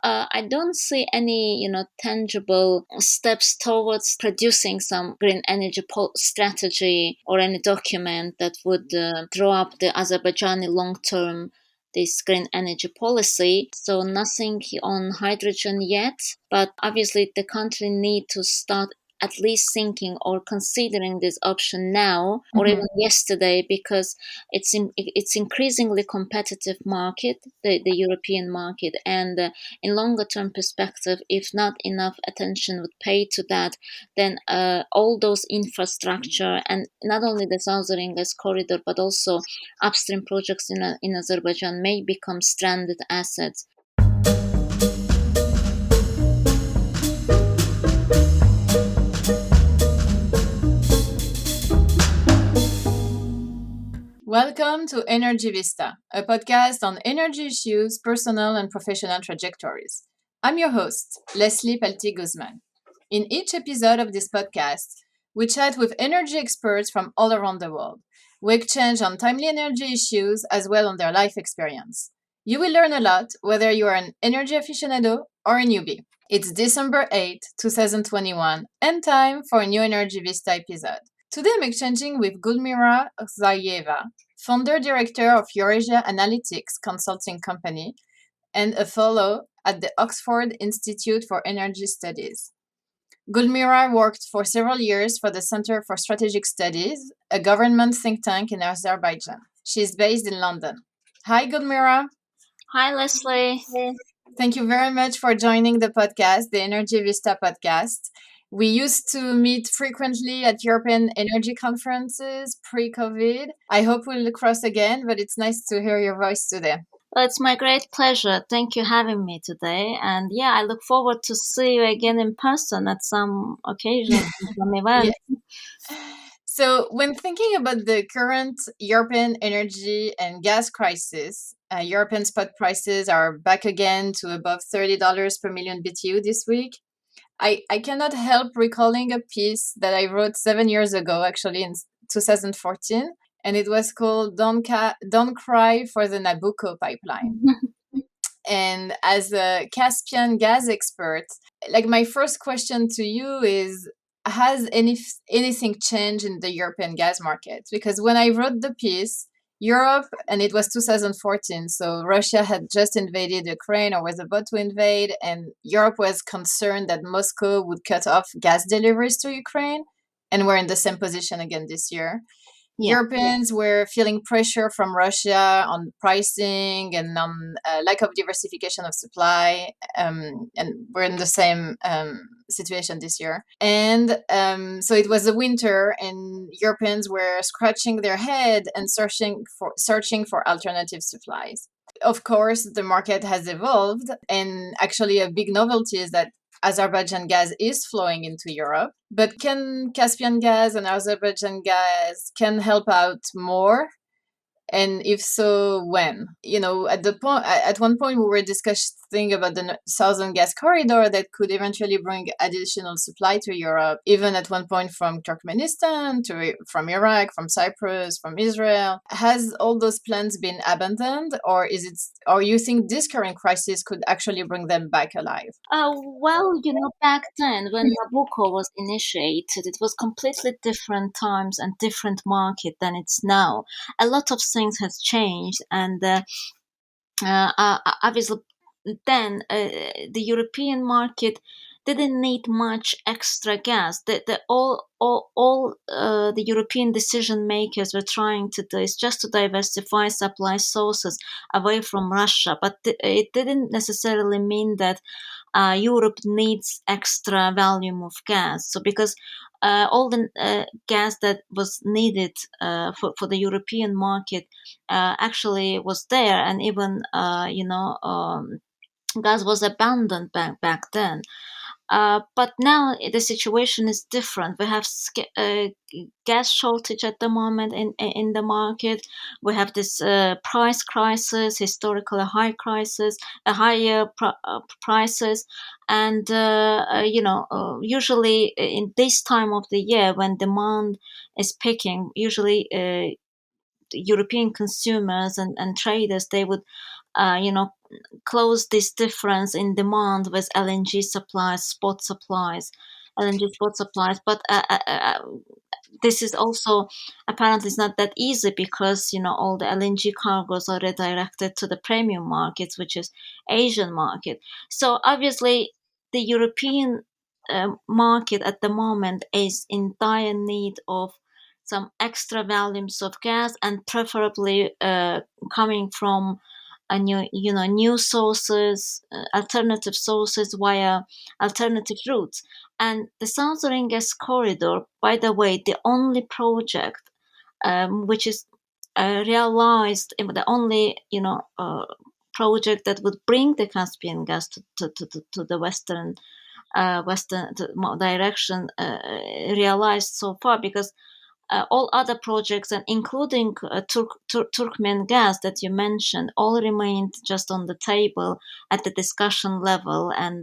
I don't see any, tangible steps towards producing some green energy strategy or any document that would draw up the Azerbaijani long-term this green energy policy. So nothing on hydrogen yet, but obviously the country need to start at least thinking or considering this option now or even yesterday, because it's increasingly competitive market, the European market, and in longer term perspective, if not enough attention would pay to that, then all those infrastructure, and not only the southern gas corridor but also upstream projects in Azerbaijan may become stranded assets. Welcome to Energy Vista, a podcast on energy issues, personal and professional trajectories. I'm your host, Leslie Palti-Guzman. In each episode of this podcast, we chat with energy experts from all around the world. We exchange on timely energy issues as well on their life experience. You will learn a lot whether you are an energy aficionado or a newbie. It's December 8, 2021, and time for a new Energy Vista episode. Today I'm exchanging with Gulmira Rzayeva, founder-director of Eurasia Analytics consulting company and a fellow at the Oxford Institute for Energy Studies. Gulmira worked for several years for the Center for Strategic Studies, a government think tank in Azerbaijan. She is based in London. Hi, Gulmira. Hi, Leslie. Thank you very much for joining the podcast, the Energy Vista podcast. We used to meet frequently at European energy conferences pre-COVID. I hope we'll cross again, but it's nice to hear your voice today. Well, it's my great pleasure. Thank you having me today. And yeah, I look forward to see you again in person at some occasion, some event. Yeah. So when thinking about the current European energy and gas crisis, European spot prices are back again to above $30 per million BTU this week. I cannot help recalling a piece that I wrote 7 years ago, actually in 2014, and it was called Don't Cry for the Nabucco Pipeline. And as a Caspian gas expert, like my first question to you is, has anything changed in the European gas market? Because when I wrote the piece, Europe, and it was 2014, so Russia had just invaded Ukraine or was about to invade, and Europe was concerned that Moscow would cut off gas deliveries to Ukraine, and we're in the same position again this year. Yeah. Europeans were feeling pressure from Russia on pricing and on lack of diversification of supply, and we're in the same situation this year. And so it was a winter, and Europeans were scratching their head and searching for alternative supplies. Of course, the market has evolved, and actually a big novelty is that Azerbaijan gas is flowing into Europe, but can Caspian gas and Azerbaijan gas can help out more? And if so, when? At one point we were discussing about the southern gas corridor that could eventually bring additional supply to Europe, even at one point from Turkmenistan, from Iraq, from Cyprus, from Israel. Has all those plans been abandoned, or or you think this current crisis could actually bring them back alive? Well, back then when Nabucco was initiated, it was completely different times and different market than it's now. A lot of things has changed, and obviously then the European market didn't need much extra gas. All the European decision makers were trying to do is just to diversify supply sources away from Russia, but it didn't necessarily mean that Europe needs extra volume of gas. So because all the gas that was needed for the European market actually was there, and even gas was abundant back then. But now the situation is different. We have gas shortage at the moment in the market. We have this price crisis, historically high crisis, higher prices, and usually in this time of the year when demand is picking, usually European consumers and traders, they would you know, close this difference in demand with LNG supplies, spot supplies, LNG spot supplies. But this is also apparently it's not that easy because all the LNG cargoes are redirected to the premium markets, which is Asian market. So obviously, the European market at the moment is in dire need of some extra volumes of gas, and preferably coming from a new sources, alternative sources via alternative routes. And the Southern Gas Corridor, by the way, the only project which is realized, the only project that would bring the Caspian gas to the western direction, realized so far, because all other projects, and including Turkmen gas that you mentioned, all remained just on the table at the discussion level, and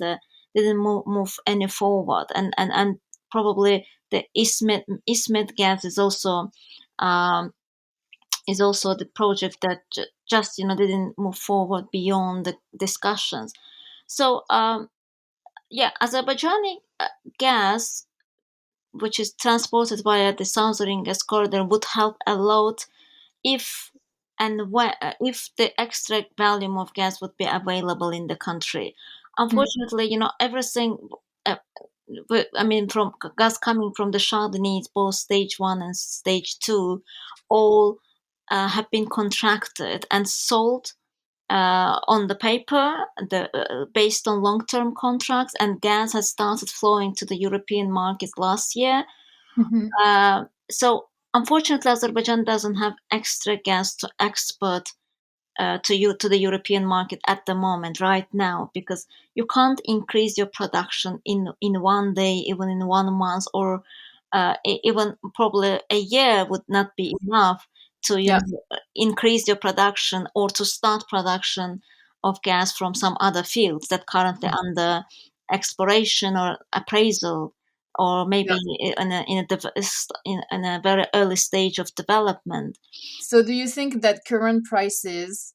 didn't move any forward. And probably the Ismet gas is also the project that just didn't move forward beyond the discussions. So yeah, Azerbaijani gas, which is transported via the Southern Gas Corridor, would help a lot if and when, if the extra volume of gas would be available in the country. Mm. Unfortunately, everything. Uh, I mean, from gas coming from the Shah needs, both stage one and stage two, all have been contracted and sold on the paper, based on long-term contracts, and gas has started flowing to the European market last year. Mhm. So unfortunately, Azerbaijan doesn't have extra gas to export to the European market at the moment, right now, because you can't increase your production in one day, even in 1 month, or even probably a year would not be enough to Yeah. increase your production or to start production of gas from some other fields that currently Mm. under exploration or appraisal, or Yeah. maybe in a very early stage of development. So, do you think that current prices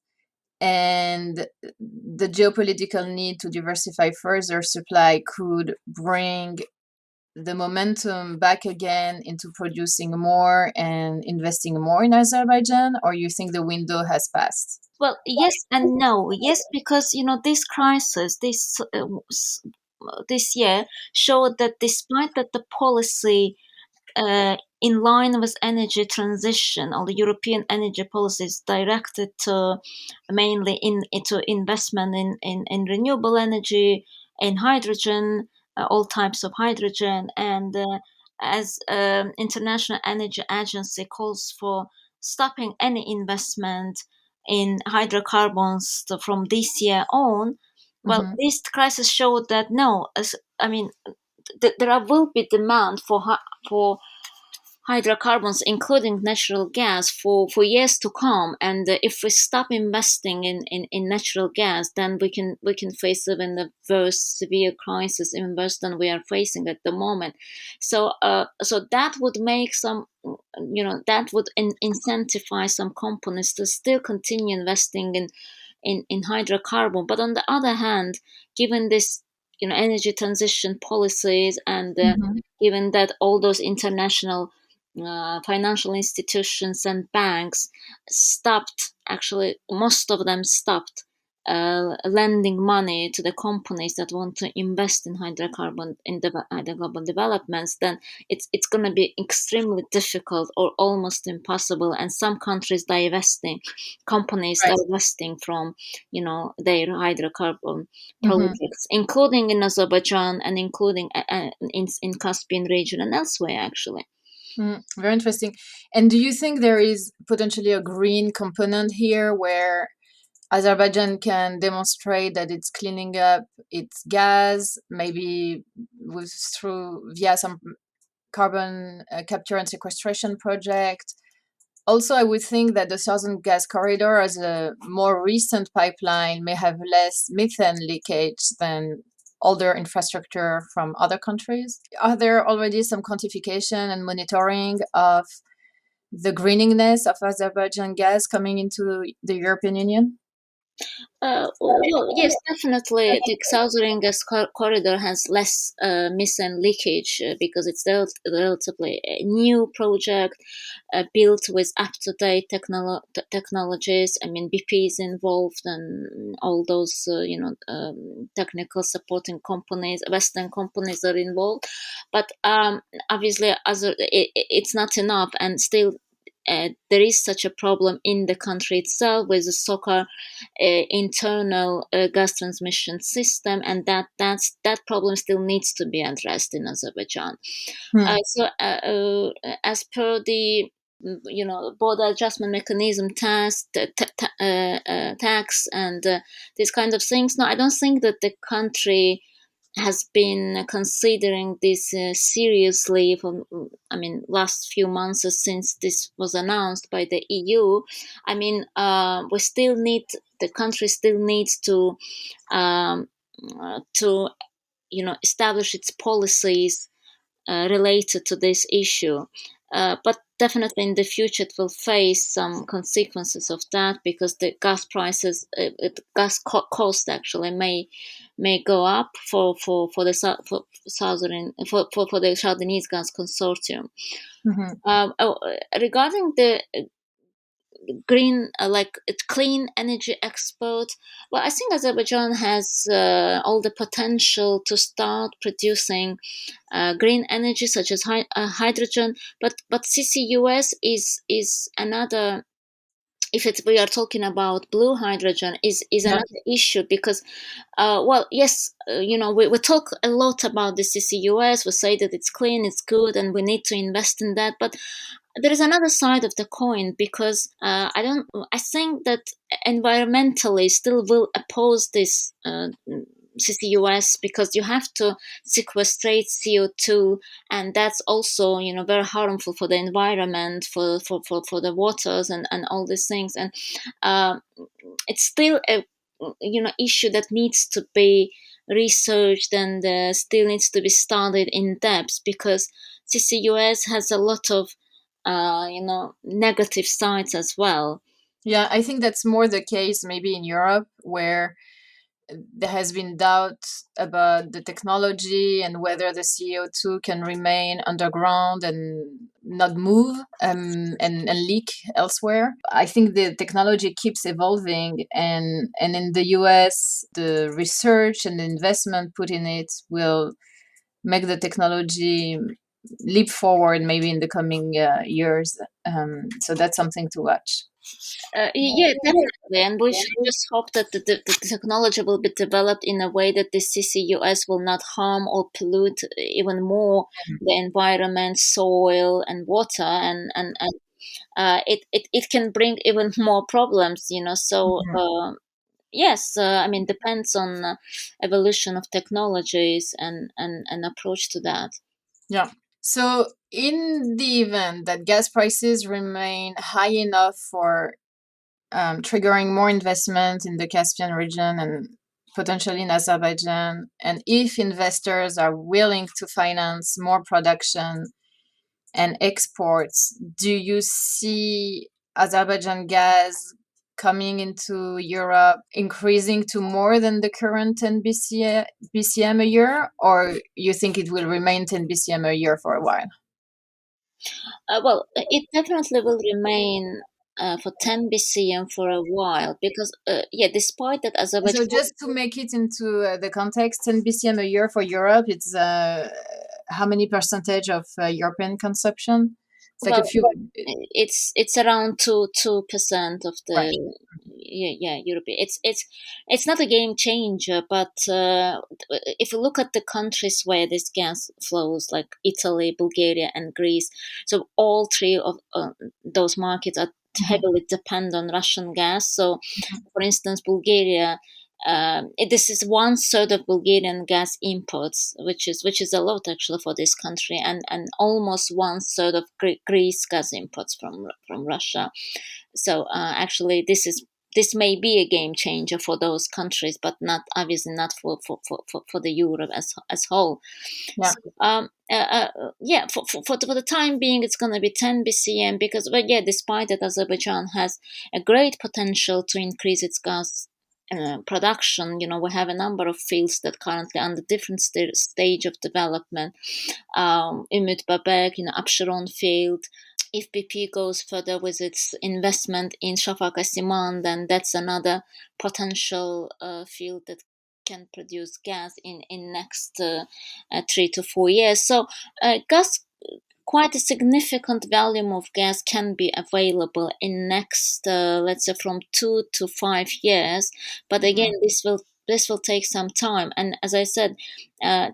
and the geopolitical need to diversify further supply could bring the momentum back again into producing more and investing more in Azerbaijan, or you think the window has passed? Well, yes and no. Yes, because this crisis, this year, showed that despite that the policy in line with energy transition, or the European energy policies directed to mainly into investment in renewable energy, in hydrogen, all types of hydrogen, and as International Energy Agency calls for stopping any investment in hydrocarbons from this year on. Well, Hmm. this crisis showed that no, I mean, there will be demand for hydrocarbons, including natural gas, for years to come. And if we stop investing in natural gas, then we can face even a very severe crisis, even worse than we are facing at the moment. So that would make some, that would incentivize some companies to still continue investing in hydrocarbon. But on the other hand, given this energy transition policies, and Hmm. given that all those international financial institutions and banks stopped, actually most of them stopped lending money to the companies that want to invest in hydrocarbon developments, then it's going to be extremely difficult or almost impossible, and some countries divesting, companies Right. divesting from their hydrocarbon Hmm. projects, including in Azerbaijan, and including in Caspian region and elsewhere, actually. Mm, very interesting. And do you think there is potentially a green component here where Azerbaijan can demonstrate that it's cleaning up its gas, maybe with through via some carbon capture and sequestration project? Also, I would think that the Southern Gas Corridor, as a more recent pipeline, may have less methane leakage than older infrastructure from other countries. Are there already some quantification and monitoring of the greeningness of Azerbaijan gas coming into the European Union? Well, yes, definitely. The southern gas corridor has less methane leakage because it's relatively a new project built with up-to-date technologies. I mean, BP is involved and all those, technical supporting companies, Western companies are involved. But obviously, it's not enough, and still. There is such a problem in the country itself with the soccer internal gas transmission system, and that problem still needs to be addressed in Azerbaijan. Hmm. As per the border adjustment mechanism tax and these kind of things. No, I don't think that the country has been considering this seriously for, I mean, last few months since this was announced by the EU. I mean, the country still needs um, to establish its policies related to this issue. But definitely in the future, it will face some consequences of that because the gas prices, cost actually may go up for the southern for the Chaldeanese gas consortium. Mhm. Regarding the green clean energy export, well, I think Azerbaijan has all the potential to start producing green energy such as hydrogen, but CCUS is another. If we are talking about blue hydrogen, is Yeah. another issue because well, yes, we talk a lot about the CCUS. We say that it's clean, it's good, and we need to invest in that. But there is another side of the coin because I think that environmentally still will oppose this CCUS because you have to sequestrate CO2, and that's also very harmful for the environment, for the waters and all these things. And uh, it's still a issue that needs to be researched and still needs to be studied in depth because CCUS has a lot of negative sides as well. Yeah, I think that's more the case maybe in Europe, where there has been doubt about the technology and whether the CO2 can remain underground and not move, and leak elsewhere. I think the technology keeps evolving, and in the US, the research and the investment put in it will make the technology leap forward maybe in the coming years. So that's something to watch. Yeah, definitely, and we should just hope that the technology will be developed in a way that the CCUS will not harm or pollute even more the environment, soil, and water, and it can bring even more problems. So Mhm. yes, I mean, depends on evolution of technologies and approach to that. Yeah. So, in the event that gas prices remain high enough for triggering more investment in the Caspian region and potentially in Azerbaijan, and if investors are willing to finance more production and exports, do you see Azerbaijan gas coming into Europe increasing to more than the current 10 BCM a year, or you think it will remain 10 BCM a year for a while? Well, it definitely will remain for 10 BCM for a while because, yeah, despite that, So Azerbaijan. just to make it into the context, 10 BCM a year for Europe, it's how many percentage of European consumption? It's like a Well, few. it's around 2% of Right. the, yeah, European. It's not a game changer, but if you look at the countries where this gas flows, like Italy, Bulgaria, and Greece, so all three of those markets are Mhm. heavily depend on Russian gas. So, for instance, Bulgaria. This is one third of Bulgarian gas imports, which is a lot actually for this country, and almost one third of Greece gas imports from Russia. So actually, this may be a game changer for those countries, but not obviously not for the Europe as whole. Yeah. So, yeah, for the time being, it's going to be 10 BCM because, well, yeah, despite that, Azerbaijan has a great potential to increase its gas production. We have a number of fields that currently under different stage of development. Umut Babek, Absheron field. If BP goes further with its investment in Shafak Asiman, then that's another potential field that can produce gas in next 3 to 4 years. So gas, quite a significant volume of gas can be available in next, let's say, from 2 to 5 years. But again, this will take some time. And as I said,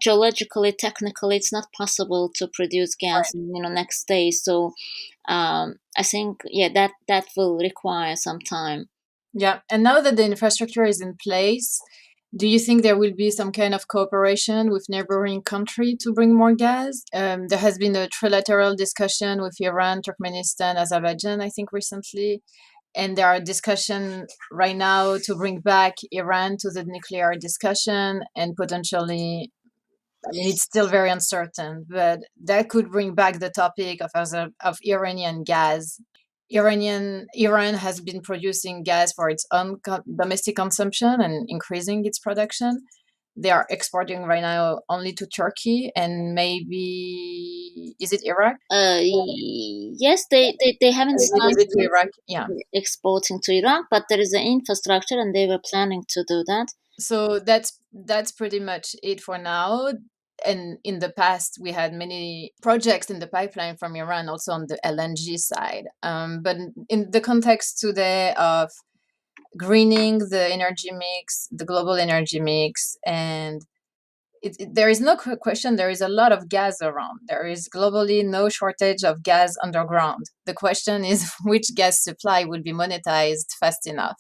geologically, technically, it's not possible to produce gas in next day. So I think, yeah, that will require some time. Yeah, and now that the infrastructure is in place, do you think there will be some kind of cooperation with neighboring country to bring more gas? There has been a trilateral discussion with Iran, Turkmenistan, Azerbaijan, I think, recently, and there are discussions right now to bring back Iran to the nuclear discussion, and potentially, I mean, it's still very uncertain, but that could bring back the topic of Iranian gas. Iran has been producing gas for its own domestic consumption and increasing its production. They are exporting right now only to Turkey and maybe, is it Iraq? Yes, they haven't A little started bit to Iraq, yeah. exporting to Iraq, but there is an infrastructure, and they were planning to do that. So that's pretty much it for now. And in the past, we had many projects in the pipeline from Iran, also on the LNG side. But in the context today of greening the energy mix, the global energy mix, and there is no question, there is a lot of gas around. There is globally no shortage of gas underground. The question is which gas supply will be monetized fast enough.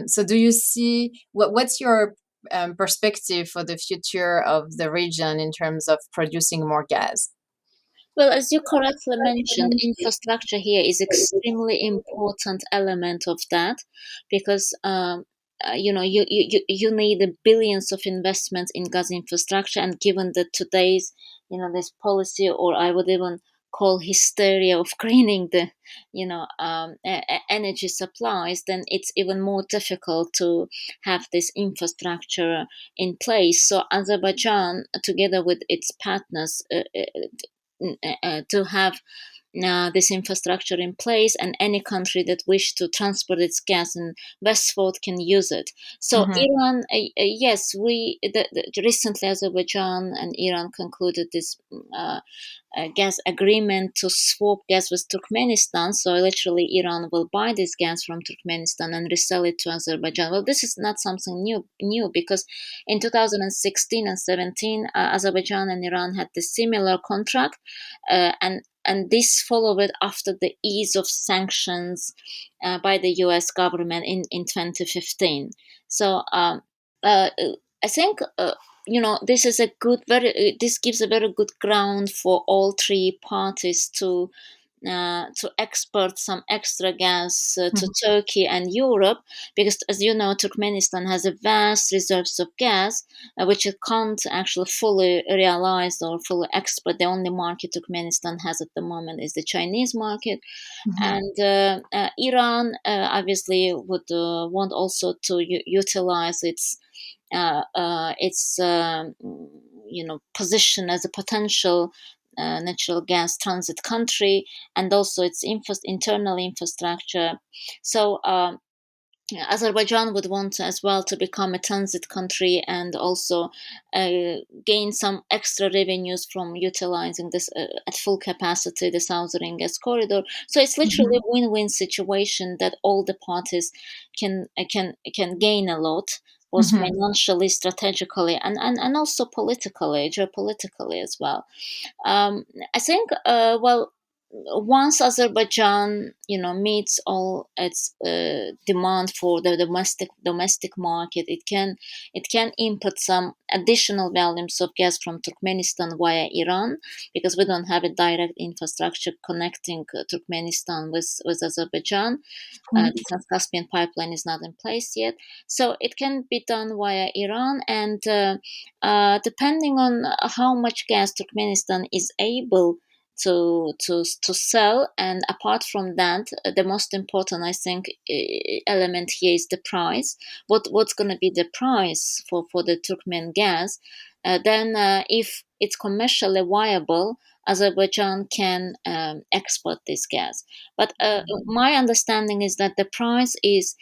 So do you see, what's your perspective for the future of the region in terms of producing more gas? Well, as you correctly mentioned, infrastructure here is extremely important element of that, because you need billions of investments in gas infrastructure, and given that today's this policy, or I would even call hysteria of greening the energy supplies, then it's even more difficult to have this infrastructure in place. So Azerbaijan, together with its partners, to have this infrastructure in place, and any country that wish to transport its gas and westward can use it. So Mm-hmm. Iran, yes, recently Azerbaijan and Iran concluded this gas agreement to swap gas with Turkmenistan. So literally, Iran will buy this gas from Turkmenistan and resell it to Azerbaijan. Well, this is not something new, because in 2016 and 17, Azerbaijan and Iran had this similar contract, and this followed after the ease of sanctions by the U.S. government in 2015. So I think this is a good, very this gives a very good ground for all three parties to export some extra gas to Turkey and Europe, because, as you know, Turkmenistan has a vast reserves of gas, which it can't actually fully realize or fully export. The only market Turkmenistan has at the moment is the Chinese market. Mm-hmm. And Iran obviously would want also to utilize its position as a potential natural gas transit country, and also its internal infrastructure. So Azerbaijan would want as well to become a transit country, and also gain some extra revenues from utilizing this at full capacity, the Southern Gas Corridor. So it's literally a win-win situation that all the parties can gain a lot, both Mm-hmm. financially, strategically, and also politically, geopolitically as well. I think, well, once Azerbaijan, meets all its demand for the domestic market, it can import some additional volumes of gas from Turkmenistan via Iran, because we don't have a direct infrastructure connecting Turkmenistan with Azerbaijan. The Caspian pipeline is not in place yet, so it can be done via Iran, and depending on how much gas Turkmenistan is able to sell. And apart from that, the most important, I think, element here is the price. What's going to be the price for the Turkmen gas? Then, if it's commercially viable, Azerbaijan can export this gas. But my understanding is that the price is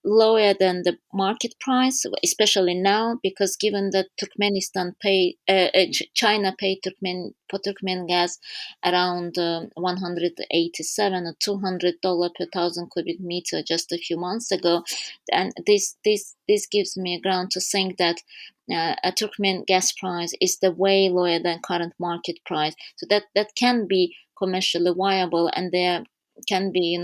lower than the market price, especially now, because given that China paid for Turkmen gas around 187 or $200 per thousand cubic meter just a few months ago, and this gives me a ground to think that a Turkmen gas price is the way lower than current market price, so that can be commercially viable, and there can be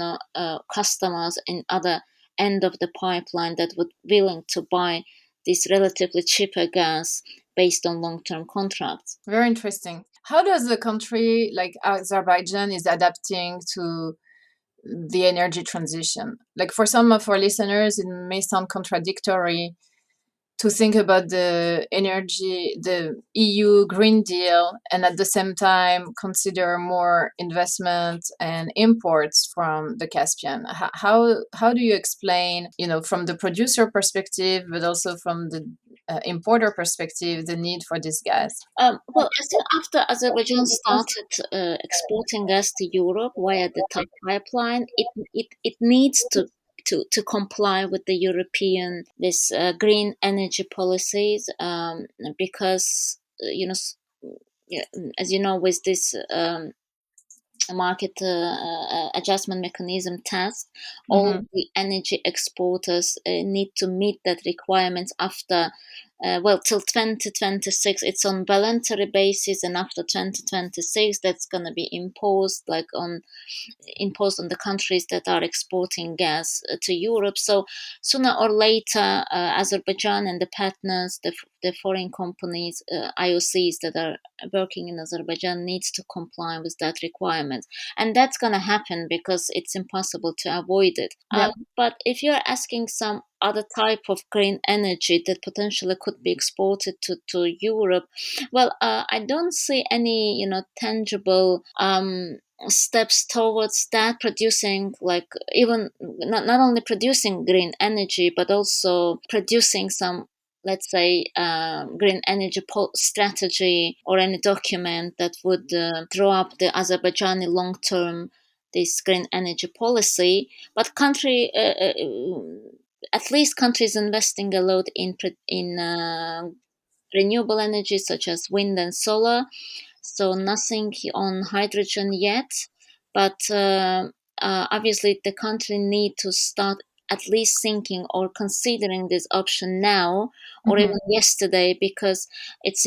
customers in other end of the pipeline that would willing to buy this relatively cheaper gas based on long-term contracts. Very interesting. How does a country like Azerbaijan is adapting to the energy transition? Like for some of our listeners, it may sound contradictory to think about the EU Green Deal, and at the same time consider more investment and imports from the Caspian. How do you explain, from the producer perspective, but also from the importer perspective, the need for this gas? Well, I think after Azerbaijan started exporting gas to Europe via the TAP pipeline, it needs to comply with the European this green energy policies, because yeah, as you know, with this market adjustment mechanism test, all the energy exporters need to meet that requirements after till 2026. It's on voluntary basis, and after 2026 that's going to be imposed on the countries that are exporting gas to Europe. So sooner or later, Azerbaijan and the partners, the foreign companies, IOCs that are working in Azerbaijan, needs to comply with that requirement, and that's going to happen because it's impossible to avoid it. Yeah. But if you're asking some other type of green energy that potentially could be exported to Europe, well, I don't see any tangible steps towards that, producing, like, even not only producing green energy but also producing some, let's say, green energy strategy or any document that would draw up the Azerbaijani long-term this green energy policy. But at least countries investing a lot in renewable energy such as wind and solar, so nothing on hydrogen yet. But obviously the country need to start at least thinking or considering this option now, or even yesterday, because it's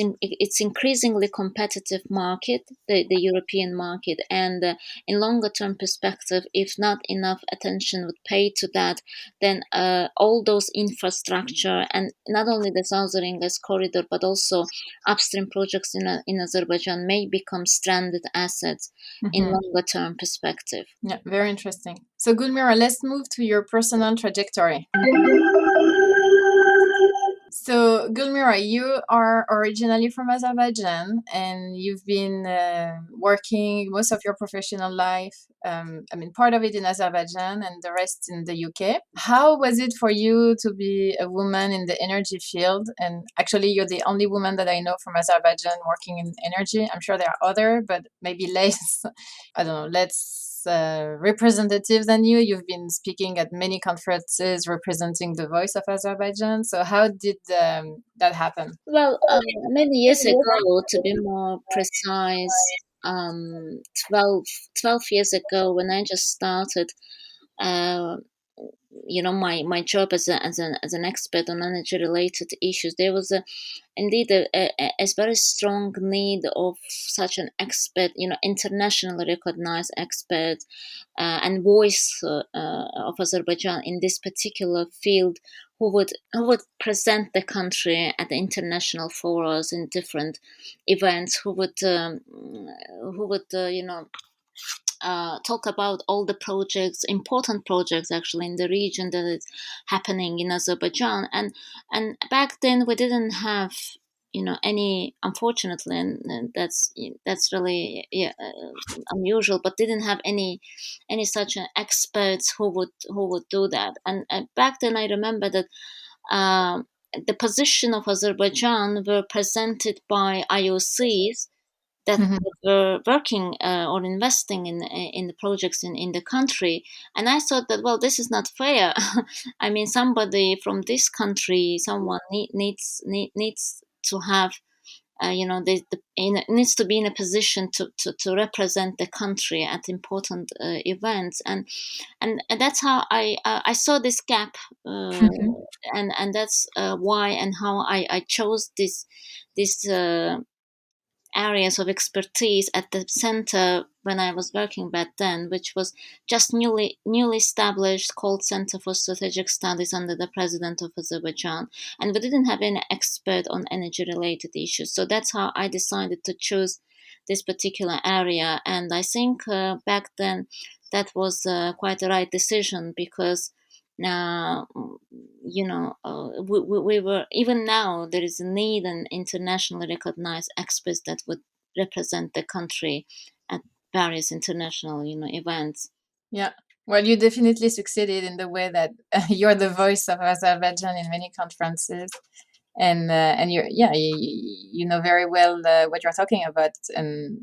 increasingly competitive market, the European market, and in longer term perspective, if not enough attention would pay to that, then all those infrastructure, and not only the Southern Gas Corridor but also upstream projects in Azerbaijan, may become stranded assets in longer term perspective. Yeah, very interesting. So Gulmira, let's move to your personal trajectory. So, Gulmira, you are originally from Azerbaijan, and you've been working most of your professional life, part of it in Azerbaijan and the rest in the UK. How was it for you to be a woman in the energy field? And actually, you're the only woman that I know from Azerbaijan working in energy. I'm sure there are other, but maybe less, I don't know, representative than you. You've been speaking at many conferences representing the voice of Azerbaijan. So how did that happen? Well, many years ago, to be more precise, 12 years ago, when I just started, uh, my job as an expert on energy related issues, there was indeed a very strong need of such an expert, internationally recognized expert, and voice of Azerbaijan in this particular field, who would present the country at the international forums in different events, who would talk about all the important projects actually in the region that is happening in Azerbaijan. And back then we didn't have any, unfortunately, and that's really, unusual, but didn't have any such experts who would do that. And back then, I remember that um, the position of Azerbaijan were presented by IOCs that Mhm. were working or investing in the projects in the country. And I thought that, well, this is not fair. I mean, somebody from this country, someone needs to have, needs to be in a position to represent the country at important events. And that's how I saw this gap, and that's why and how I chose this areas of expertise at the center when I was working back then, which was just newly established called Center for Strategic Studies under the president of Azerbaijan, and we didn't have any expert on energy related issues. So that's how I decided to choose this particular area, and I think back then that was quite the right decision, because now we were, even now there is a need and internationally recognized experts that would represent the country at various international events. Yeah. Well, you definitely succeeded in the way that you're the voice of Azerbaijan in many conferences, and you know very well what you're talking about, and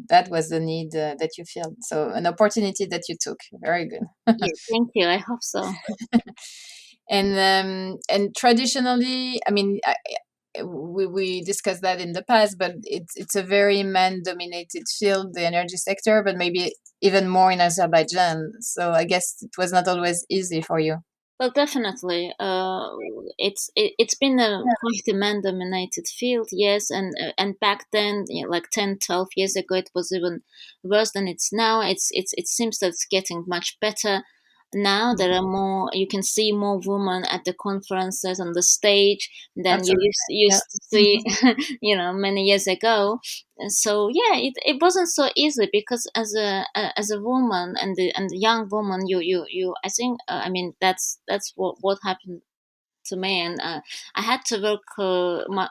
that was the need that you felt. So an opportunity that you took. Very good. Yeah, thank you, I hope so. And traditionally, I mean, we discussed that in the past, but it's a very man dominated field, the energy sector, but maybe even more in Azerbaijan. So I guess it was not always easy for you. Well, definitely. It's been a quite a man-dominated field, yes, and back then, like 10, 12 years ago, it was even worse than it's now. It seems that it's getting much better now. There are more. You can see more women at the conferences on the stage than you Absolutely. Yeah. used to see, many years ago. And so yeah, it wasn't so easy, because as a woman and a young woman, you I think, I mean, that's what happened to me. And I had to work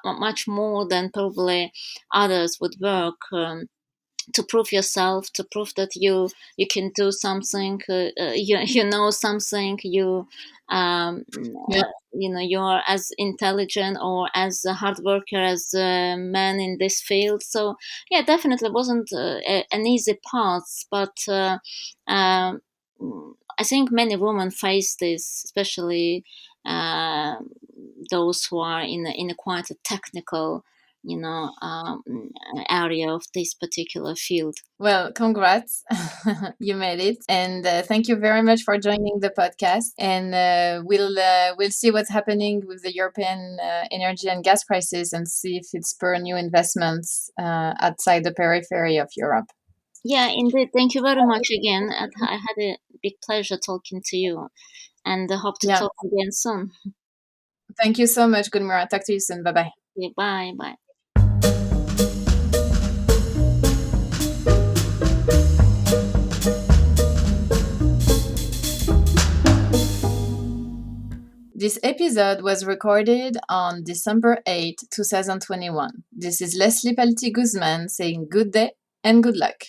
much more than probably others would work, to prove yourself, to prove that you can do something, you know something, Yeah. you're as intelligent or as a hard worker as a man in this field. So yeah, definitely wasn't an easy path, but um, I think many women face this, especially uh, those who are in a quite a technical, area of this particular field. Well, congrats. You made it. And thank you very much for joining the podcast. And we'll see what's happening with the European energy and gas crisis, and see if it's spur new investments outside the periphery of Europe. Yeah, indeed. Thank you very much again. I had a big pleasure talking to you, and I hope to Yeah. talk again soon. Thank you so much, Gulmira. Talk to you soon. Bye bye. Yeah, bye, bye. This episode was recorded on December 8, 2021. This is Leslie Palti-Guzman saying good day and good luck.